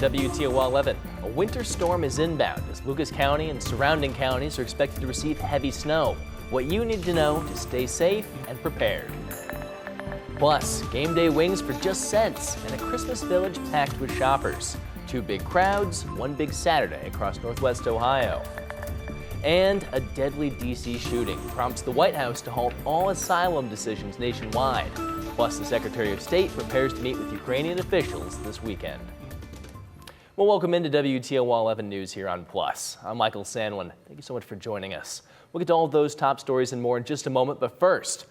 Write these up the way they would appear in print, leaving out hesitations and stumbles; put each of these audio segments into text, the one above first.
WTOL 11. A winter storm is inbound as Lucas County and surrounding counties are expected to receive heavy snow. What you need to know to stay safe and prepared. Plus, game day wings for just cents and a Christmas village packed with shoppers. Two big crowds, one big Saturday across Northwest Ohio. And a deadly D.C. shooting prompts the White House to halt all asylum decisions nationwide. Plus, the Secretary of State prepares to meet with Ukrainian officials this weekend. Well, welcome into WTOL 11 News here on Plus. I'm Michael Sanwin. Thank you so much for joining us. We'll get to all of those top stories and more in just a moment, but first,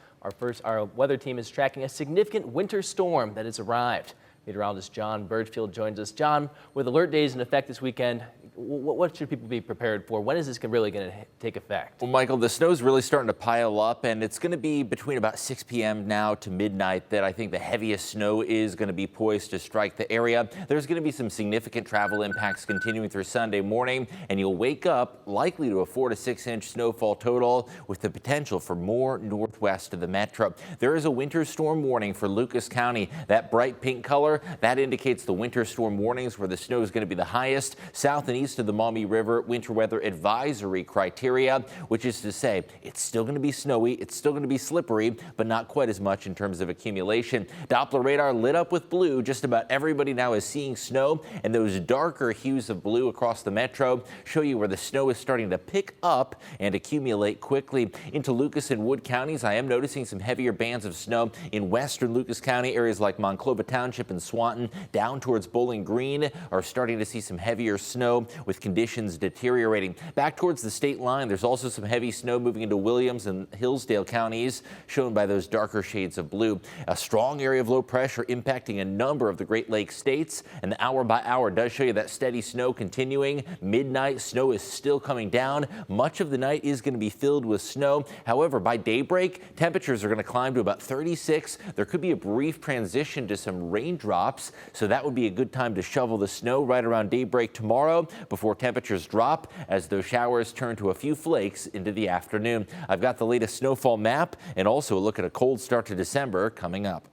our weather team is tracking a significant winter storm that has arrived. Meteorologist John Birchfield joins us. John, with alert days in effect this weekend, what should people be prepared for? When is this really going to take effect? Well, Michael, the snow's really starting to pile up, and it's going to be between about 6 p.m. now to midnight that I think the heaviest snow is going to be poised to strike the area. There's going to be some significant travel impacts continuing through Sunday morning, and you'll wake up likely to a 4 to 6 inch snowfall total with the potential for more northwest of the metro. There is a winter storm warning for Lucas County. That bright pink color, that indicates the winter storm warnings where the snow is going to be the highest. South and east of the Maumee River winter weather advisory criteria, which is to say it's still going to be snowy, it's still going to be slippery, but not quite as much in terms of accumulation. Doppler radar lit up with blue. Just about everybody now is seeing snow, and those darker hues of blue across the metro show you where the snow is starting to pick up and accumulate quickly. Into Lucas and Wood counties, I am noticing some heavier bands of snow in western Lucas County. Areas like Monclova Township and Swanton down towards Bowling Green are starting to see some heavier snow with conditions deteriorating. Back towards the state line, there's also some heavy snow moving into Williams and Hillsdale counties, shown by those darker shades of blue. A strong area of low pressure impacting a number of the Great Lakes states, and the hour by hour does show you that steady snow continuing. Midnight, snow is still coming down. Much of the night is going to be filled with snow. However, by daybreak, temperatures are going to climb to about 36. There could be a brief transition to some raindrops, so that would be a good time to shovel the snow right around daybreak tomorrow before temperatures drop as those showers turn to a few flakes into the afternoon. I've got the latest snowfall map and also a look at a cold start to December coming up.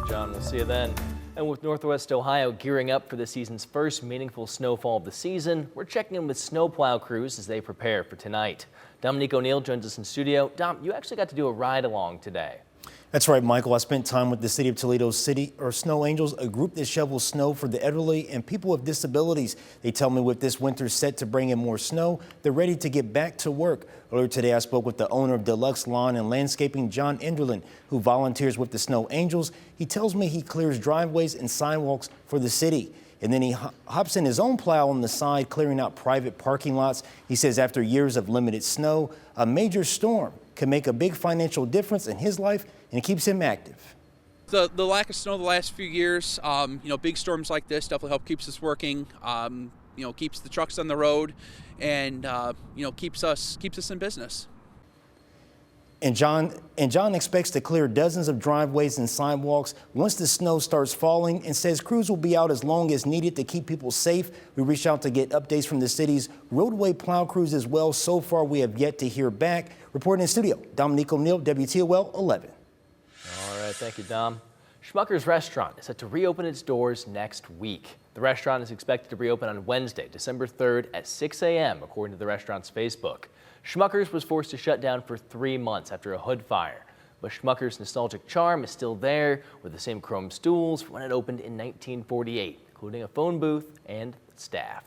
John, we'll see you then. And with Northwest Ohio gearing up for the season's first meaningful snowfall of the season, we're checking in with snowplow crews as they prepare for tonight. Dominique O'Neill joins us in studio. Dom, you actually got to do a ride along today. That's right, Michael. I spent time with the City of Toledo's Snow Angels, a group that shovels snow for the elderly and people with disabilities. They tell me with this winter set to bring in more snow, they're ready to get back to work. Earlier today, I spoke with the owner of Deluxe Lawn and Landscaping, John Enderlin, who volunteers with the Snow Angels. He tells me he clears driveways and sidewalks for the city. And then he hops in his own plow on the side, clearing out private parking lots. He says after years of limited snow, a major storm can make a big financial difference in his life, and it keeps him active. The lack of snow the last few years, big storms like this definitely help keeps us working, keeps the trucks on the road, and keeps us in business. And John expects to clear dozens of driveways and sidewalks once the snow starts falling, and says crews will be out as long as needed to keep people safe. We reached out to get updates from the city's roadway plow crews as well. So far, we have yet to hear back. Reporting in studio, Dominique O'Neill, WTOL 11. All right, thank you, Dom. Schmucker's Restaurant is set to reopen its doors next week. The restaurant is expected to reopen on Wednesday, December 3rd at 6 a.m., according to the restaurant's Facebook. Schmucker's was forced to shut down for 3 months after a hood fire. But Schmucker's nostalgic charm is still there, with the same chrome stools from when it opened in 1948, including a phone booth and staff.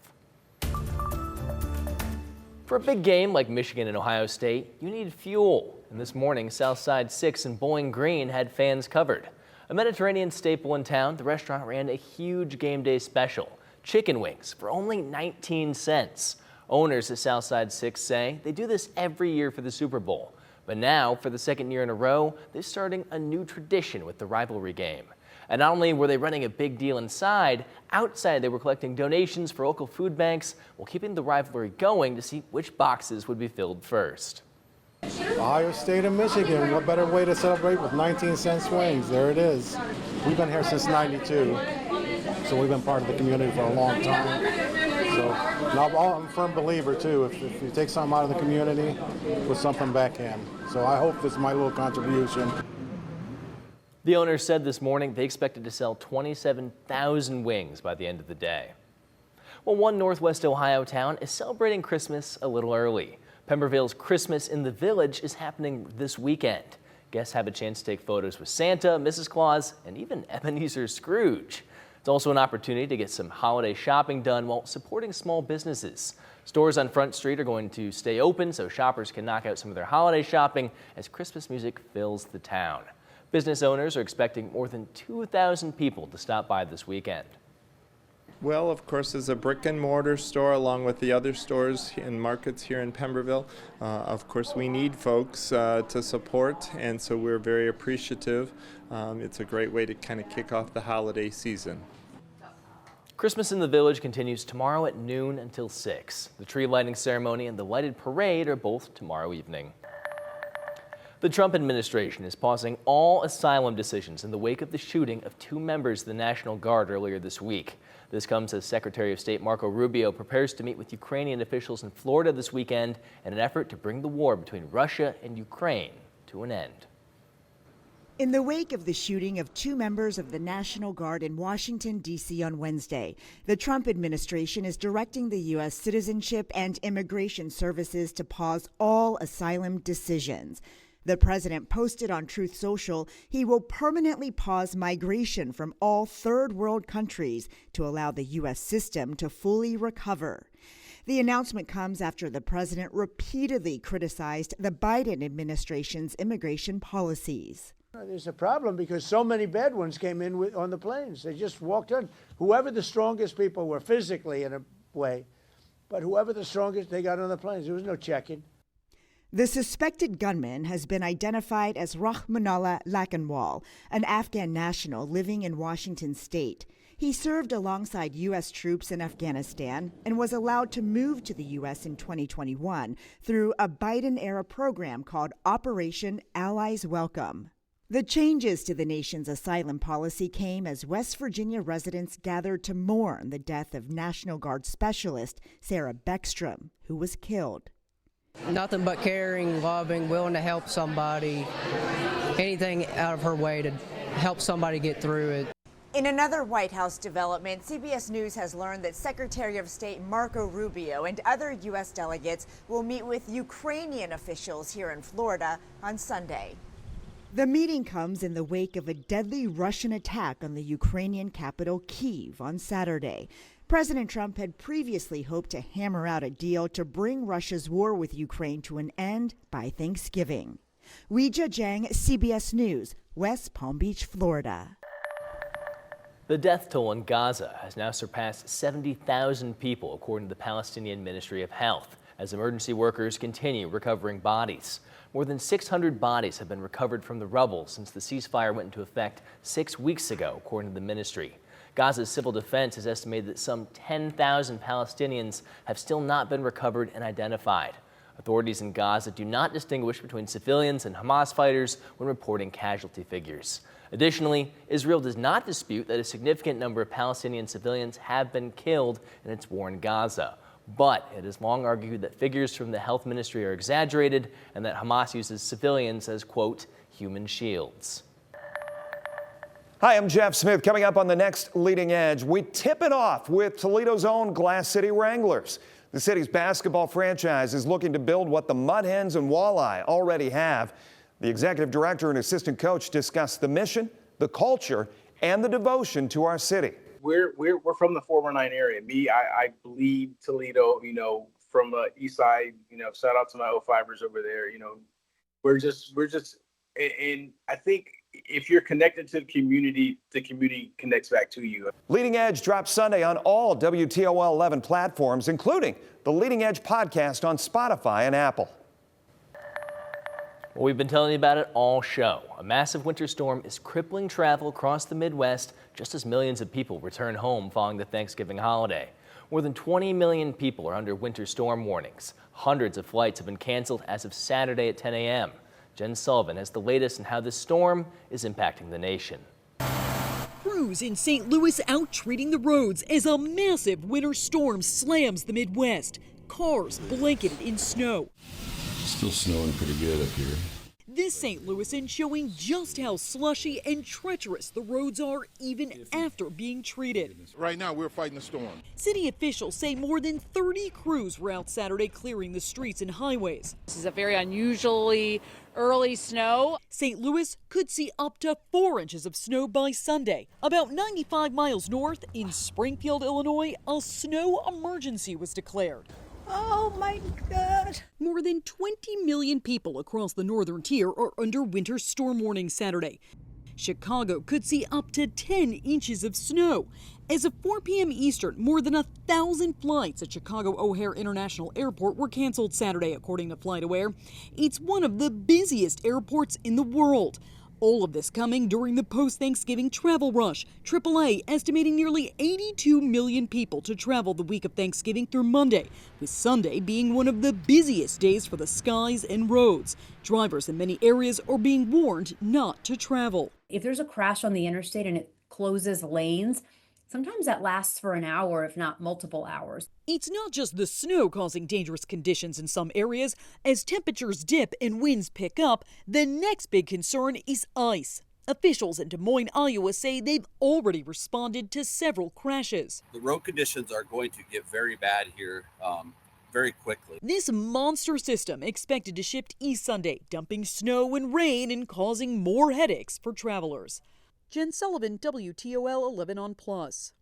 For a big game like Michigan and Ohio State, you need fuel. And this morning, Southside 6 and Bowling Green had fans covered. A Mediterranean staple in town, the restaurant ran a huge game day special, chicken wings for only 19 cents. Owners at Southside 6 say they do this every year for the Super Bowl. But now, for the second year in a row, they're starting a new tradition with the rivalry game. And not only were they running a big deal inside, outside they were collecting donations for local food banks while keeping the rivalry going to see which boxes would be filled first. Ohio State and Michigan, what better way to celebrate with 19-cent swings? There it is. We've been here since '92, so we've been part of the community for a long time. So, and I'm a firm believer too, if you take something out of the community, put something back in. So I hope this is my little contribution. The owner said this morning they expected to sell 27,000 wings by the end of the day. Well, one Northwest Ohio town is celebrating Christmas a little early. Pemberville's Christmas in the Village is happening this weekend. Guests have a chance to take photos with Santa, Mrs. Claus, and even Ebenezer Scrooge. It's also an opportunity to get some holiday shopping done while supporting small businesses. Stores on Front Street are going to stay open so shoppers can knock out some of their holiday shopping as Christmas music fills the town. Business owners are expecting more than 2,000 people to stop by this weekend. Well, of course, as a brick and mortar store, along with the other stores and markets here in Pemberville, of course, we need folks to support, and so we're very appreciative. It's a great way to kind of kick off the holiday season. Christmas in the Village continues tomorrow at noon until 6. The tree lighting ceremony and the lighted parade are both tomorrow evening. The Trump administration is pausing all asylum decisions in the wake of the shooting of 2 members of the National Guard earlier this week. This comes as Secretary of State Marco Rubio prepares to meet with Ukrainian officials in Florida this weekend in an effort to bring the war between Russia and Ukraine to an end. In the wake of the shooting of 2 members of the National Guard in Washington, D.C. on Wednesday, the Trump administration is directing the U.S. Citizenship and Immigration Services to pause all asylum decisions. The president posted on Truth Social he will permanently pause migration from all third world countries to allow the U.S. system to fully recover. The announcement comes after the president repeatedly criticized the Biden administration's immigration policies. There's a problem because so many bad ones came in on the planes. They just walked in. Whoever the strongest people were physically in a way, but whoever the strongest, they got on the planes. There was no checking. The suspected gunman has been identified as Rahmanullah Lakanwal, an Afghan national living in Washington state. He served alongside U.S. troops in Afghanistan and was allowed to move to the U.S. in 2021 through a Biden-era program called Operation Allies Welcome. The changes to the nation's asylum policy came as West Virginia residents gathered to mourn the death of National Guard specialist Sarah Beckstrom, who was killed. Nothing but caring, loving, willing to help somebody, anything out of her way to help somebody get through it. In another White House development, CBS News has learned that Secretary of State Marco Rubio and other U.S. delegates will meet with Ukrainian officials here in Florida on Sunday. The meeting comes in the wake of a deadly Russian attack on the Ukrainian capital, Kyiv, on Saturday. President Trump had previously hoped to hammer out a deal to bring Russia's war with Ukraine to an end by Thanksgiving. Weijia Jiang, CBS News, West Palm Beach, Florida. The death toll in Gaza has now surpassed 70,000 people, according to the Palestinian Ministry of Health, as emergency workers continue recovering bodies. More than 600 bodies have been recovered from the rubble since the ceasefire went into effect 6 weeks ago, according to the ministry. Gaza's civil defense has estimated that some 10,000 Palestinians have still not been recovered and identified. Authorities in Gaza do not distinguish between civilians and Hamas fighters when reporting casualty figures. Additionally, Israel does not dispute that a significant number of Palestinian civilians have been killed in its war in Gaza. But it has long argued that figures from the health ministry are exaggerated and that Hamas uses civilians as, quote, human shields. Hi, I'm Jeff Smith. Coming up on the next Leading Edge, we tip it off with Toledo's own Glass City Wranglers. The city's basketball franchise is looking to build what the Mud Hens and Walleye already have. The executive director and assistant coach discussed the mission, the culture, and the devotion to our city. We're from the 419 area. I bleed Toledo, from east side, shout out to my O-Fibers over there. We're just, and I think if you're connected to the community connects back to you. Leading Edge drops Sunday on all WTOL 11 platforms, including the Leading Edge podcast on Spotify and Apple. Well, we've been telling you about it all show. A massive winter storm is crippling travel across the Midwest just as millions of people return home following the Thanksgiving holiday. More than 20 million people are under winter storm warnings. Hundreds of flights have been canceled as of Saturday at 10 a.m. Jen Sullivan has the latest on how this storm is impacting the nation. Crews in St. Louis out treating the roads as a massive winter storm slams the Midwest. Cars blanketed in snow. Still snowing pretty good up here. This St. Louisan showing just how slushy and treacherous the roads are even after being treated. Right now, we're fighting the storm. City officials say more than 30 crews were out Saturday clearing the streets and highways. This is a very unusually early snow. St. Louis could see up to 4 inches of snow by Sunday. About 95 miles north in Springfield, Illinois, a snow emergency was declared. Oh my God. More than 20 million people across the northern tier are under winter storm warning Saturday. Chicago could see up to 10 inches of snow. As of 4 p.m. Eastern, more than 1,000 flights at Chicago O'Hare International Airport were canceled Saturday, according to FlightAware. It's one of the busiest airports in the world. All of this coming during the post-Thanksgiving travel rush. AAA estimating nearly 82 million people to travel the week of Thanksgiving through Monday, with Sunday being one of the busiest days for the skies and roads. Drivers in many areas are being warned not to travel. If there's a crash on the interstate and it closes lanes, sometimes that lasts for an hour, if not multiple hours. It's not just the snow causing dangerous conditions in some areas. As temperatures dip and winds pick up, the next big concern is ice. Officials in Des Moines, Iowa say they've already responded to several crashes. The road conditions are going to get very bad here very quickly. This monster system expected to shift east Sunday, dumping snow and rain and causing more headaches for travelers. Jen Sullivan, WTOL 11 on Plus.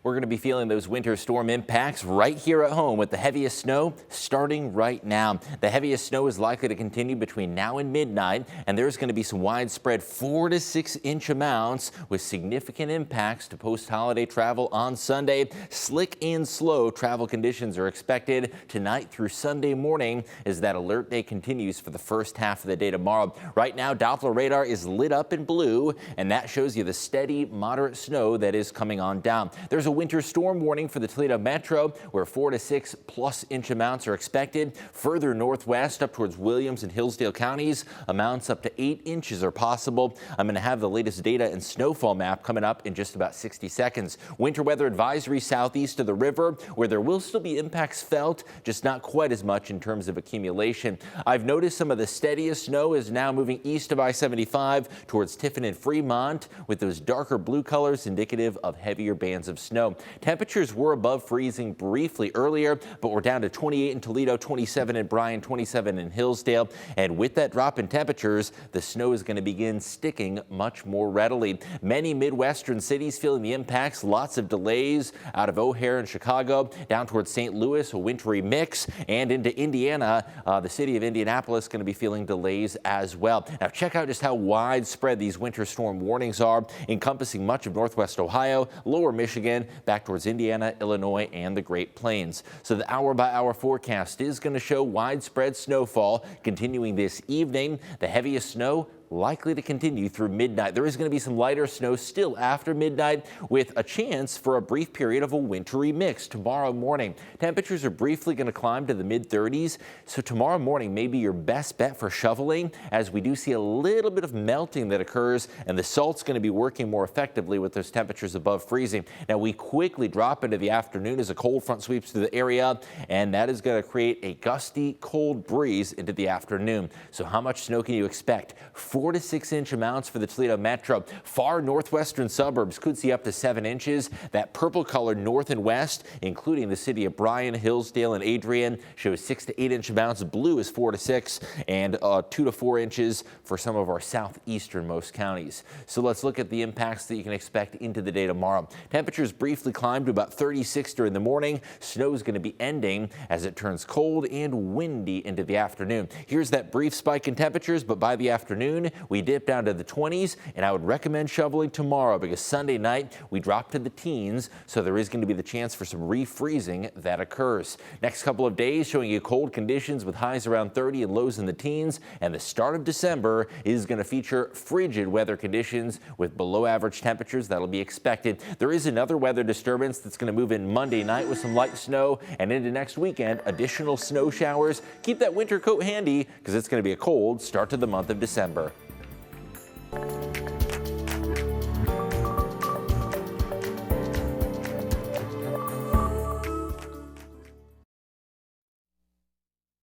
We're going to be feeling those winter storm impacts right here at home with the heaviest snow starting right now. The heaviest snow is likely to continue between now and midnight, and there's going to be some widespread 4 to 6 inch amounts with significant impacts to post-holiday travel on Sunday. Slick and slow travel conditions are expected tonight through Sunday morning as that alert day continues for the first half of the day tomorrow. Right now, Doppler radar is lit up in blue, and that shows you the steady, moderate snow that is coming on down. There's a winter storm warning for the Toledo Metro, where 4 to 6 plus inch amounts are expected. Further northwest up towards Williams and Hillsdale counties, amounts up to 8 inches are possible. I'm going to have the latest data and snowfall map coming up in just about 60 seconds. Winter weather advisory southeast of the river, where there will still be impacts felt, just not quite as much in terms of accumulation. I've noticed some of the steadiest snow is now moving east of I-75 towards Tiffin and Fremont, with those darker blue colors indicative of heavier bands of snow. Temperatures were above freezing briefly earlier, but we're down to 28 in Toledo, 27 in Bryan, 27 in Hillsdale. And with that drop in temperatures, the snow is going to begin sticking much more readily. Many Midwestern cities feeling the impacts. Lots of delays out of O'Hare and Chicago down towards St. Louis, a wintry mix, and into Indiana. The city of Indianapolis going to be feeling delays as well. Now check out just how widespread these winter storm warnings are, encompassing much of northwest Ohio, lower Michigan, back towards Indiana, Illinois, and the Great Plains. So the hour-by-hour forecast is going to show widespread snowfall continuing this evening. The heaviest snow likely to continue through midnight. There is going to be some lighter snow still after midnight, with a chance for a brief period of a wintry mix tomorrow morning. Temperatures are briefly going to climb to the mid-30s, so tomorrow morning may be your best bet for shoveling, as we do see a little bit of melting that occurs, and the salt's going to be working more effectively with those temperatures above freezing. Now we quickly drop into the afternoon as a cold front sweeps through the area, and that is going to create a gusty cold breeze into the afternoon. So how much snow can you expect? 4 to 6 inch amounts for the Toledo Metro. Far northwestern suburbs could see up to 7 inches. That purple color north and west, including the city of Bryan, Hillsdale, and Adrian, shows 6 to 8 inch amounts. Blue is 4 to 6, and 2 to 4 inches for some of our southeasternmost counties. So let's look at the impacts that you can expect into the day tomorrow. Temperatures briefly climb to about 36 during the morning. Snow is going to be ending as it turns cold and windy into the afternoon. Here's that brief spike in temperatures, but by the afternoon, we dip down to the 20s, and I would recommend shoveling tomorrow because Sunday night we drop to the teens, so there is going to be the chance for some refreezing that occurs. Next couple of days showing you cold conditions with highs around 30 and lows in the teens, and the start of December is going to feature frigid weather conditions with below average temperatures that'll be expected. There is another weather disturbance that's going to move in Monday night with some light snow, and into next weekend, additional snow showers. Keep that winter coat handy because it's going to be a cold start to the month of December.